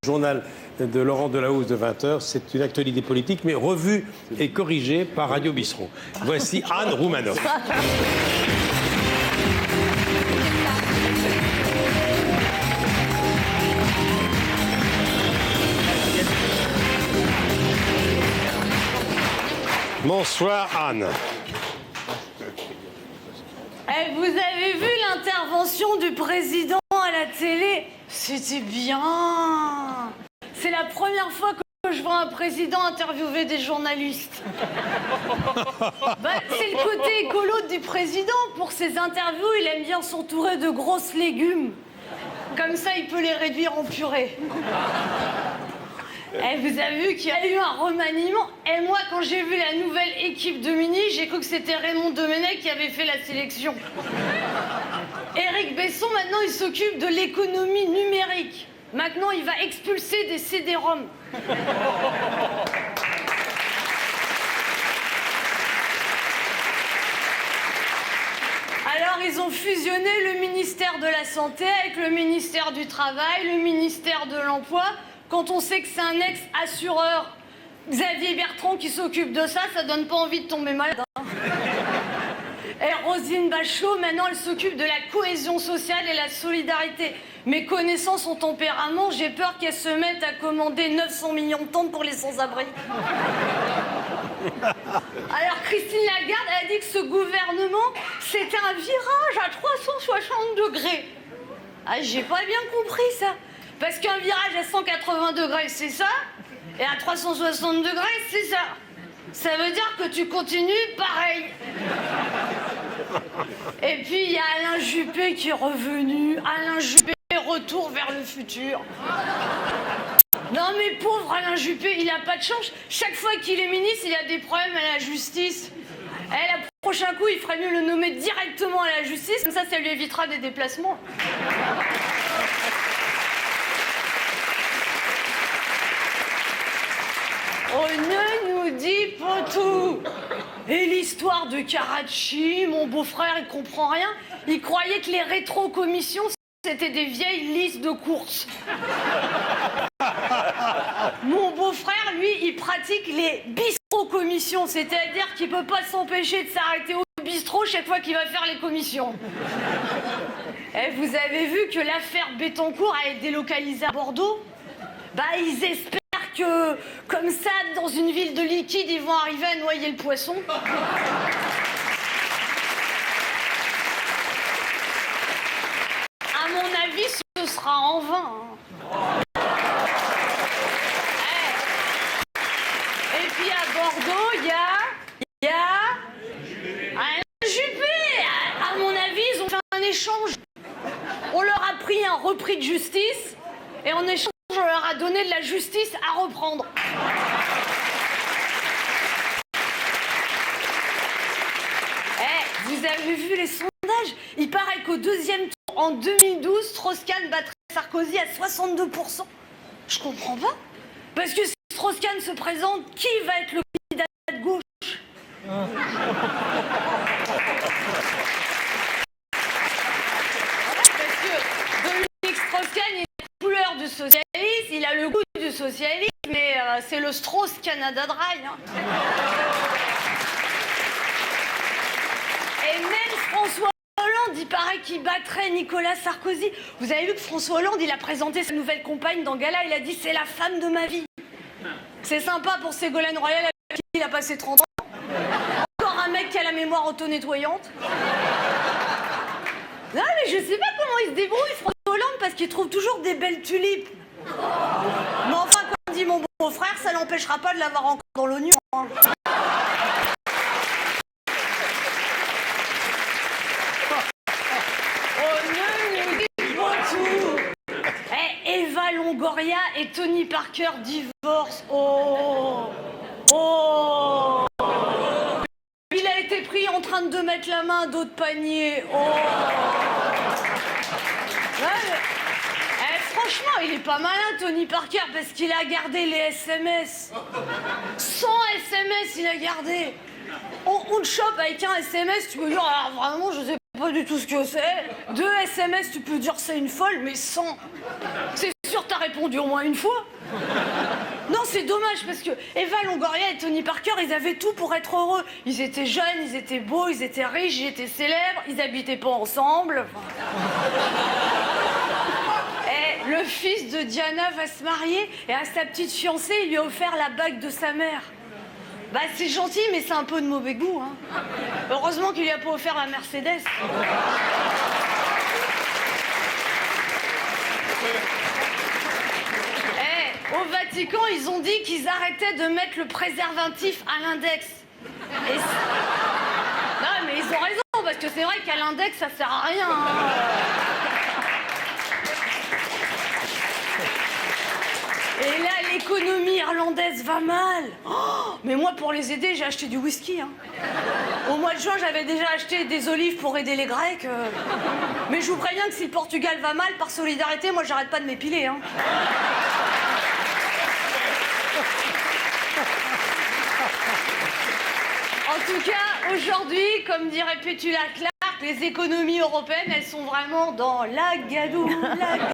Journal de Laurent Delahousse de 20h, c'est une actualité politique, mais revue et corrigée par Radio Bistrot. Voici Anne Roumanoff. Bonsoir Anne. Vous avez vu l'intervention du président à la télé? C'était bien. C'est la première fois que je vois un président interviewer des journalistes. C'est le côté écolo du président. Pour ses interviews, il aime bien s'entourer de grosses légumes. Comme ça, il peut les réduire en purée. Vous avez vu qu'il y a eu un remaniement. Et moi, quand j'ai vu la nouvelle équipe de Mini, j'ai cru que c'était Raymond Domenech qui avait fait la sélection. Éric Besson, maintenant, il s'occupe de l'économie numérique. Maintenant, il va expulser des CD-ROM. Alors, ils ont fusionné le ministère de la Santé avec le ministère du Travail, le ministère de l'Emploi. Quand on sait que c'est un ex-assureur, Xavier Bertrand, qui s'occupe de ça, ça donne pas envie de tomber malade. Et Roselyne Bachelot, maintenant, elle s'occupe de la cohésion sociale et la solidarité. Mais connaissant son tempérament, j'ai peur qu'elle se mette à commander 900 millions de tentes pour les sans-abri. Alors, Christine Lagarde, elle a dit que ce gouvernement, c'était un virage à 360 degrés. Ah, j'ai pas bien compris ça. Parce qu'un virage à 180 degrés, c'est ça. Et à 360 degrés, c'est ça. Ça veut dire que tu continues pareil. Et puis, il y a Alain Juppé qui est revenu. Alain Juppé, retour vers le futur. Non mais pauvre Alain Juppé, il a pas de chance. Chaque fois qu'il est ministre, il a des problèmes à la justice. Et le prochain coup, il ferait mieux le nommer directement à la justice. Comme ça lui évitera des déplacements. Oh, ne nous dis pas tout. Et l'histoire de Karachi, mon beau-frère, il comprend rien. Il croyait que les rétro-commissions, c'était des vieilles listes de courses. Mon beau-frère, lui, il pratique les bistro-commissions, c'est-à-dire qu'il peut pas s'empêcher de s'arrêter au bistrot chaque fois qu'il va faire les commissions. Et vous avez vu que l'affaire Bettencourt a été délocalisée à Bordeaux? Ils espèrent que, comme ça, dans une ville de liquide, ils vont arriver à noyer le poisson. À mon avis, ce sera en vain. Et puis à Bordeaux, il y a Alain Juppé. À mon avis, ils ont fait un échange. On leur a pris un repris de justice et en échange, on leur a donné de la justice à reprendre. Vous avez vu les sondages? Il paraît qu'au deuxième tour, en 2012, Strauss-Kahn battrait Sarkozy à 62%. Je comprends pas. Parce que si Strauss-Kahn se présente, qui va être le candidat de gauche? Parce que Dominique Strauss-Kahn, il a la couleur du socialiste, il a le goût du socialisme, mais c'est le Strauss-Canada Dry. Et même François Hollande, il paraît qu'il battrait Nicolas Sarkozy. Vous avez vu que François Hollande, il a présenté sa nouvelle compagne dans Gala, il a dit « c'est la femme de ma vie ». C'est sympa pour Ségolène Royal, avec qui il a passé 30 ans. Encore un mec qui a la mémoire auto-nettoyante. Non mais je sais pas comment il se débrouille, François Hollande, parce qu'il trouve toujours des belles tulipes. Mais enfin, comme dit mon beau-frère, ça l'empêchera pas de l'avoir encore dans l'oignon. Eva Longoria et Tony Parker divorcent. Oh. Il a été pris en train de mettre la main à dos de panier. Franchement, il est pas malin, Tony Parker, parce qu'il a gardé les SMS. 100 SMS, il a gardé. On te chope avec un SMS, tu peux dire, alors vraiment, je sais pas du tout ce que c'est. 2 SMS, tu peux dire c'est une folle, mais 100. C'est sûr, t'as répondu au moins une fois. Non, c'est dommage parce que Eva Longoria et Tony Parker, ils avaient tout pour être heureux. Ils étaient jeunes, ils étaient beaux, ils étaient riches, ils étaient célèbres, ils habitaient pas ensemble. Et le fils de Diana va se marier et à sa petite fiancée, il lui a offert la bague de sa mère. Bah c'est gentil, mais c'est un peu de mauvais goût, hein. Heureusement qu'il lui a pas offert la Mercedes. Au Vatican, ils ont dit qu'ils arrêtaient de mettre le préservatif à l'index. Non, mais ils ont raison, parce que c'est vrai qu'à l'index, ça sert à rien. Hein. Et là, l'économie irlandaise va mal. Oh, mais moi, pour les aider, j'ai acheté du whisky. Hein. Au mois de juin, j'avais déjà acheté des olives pour aider les Grecs. Mais je vous préviens que si le Portugal va mal, par solidarité, moi, j'arrête pas de m'épiler. Hein. En tout cas, aujourd'hui, comme dirait Petula Clark, les économies européennes, elles sont vraiment dans la gadoue, la gadoue.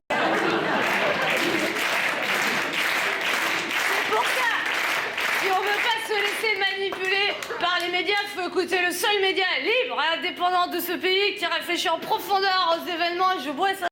C'est pour ça, si on veut pas se laisser manipuler par les médias, il faut écouter le seul média libre et indépendant de ce pays qui réfléchit en profondeur aux événements. Je bois ça.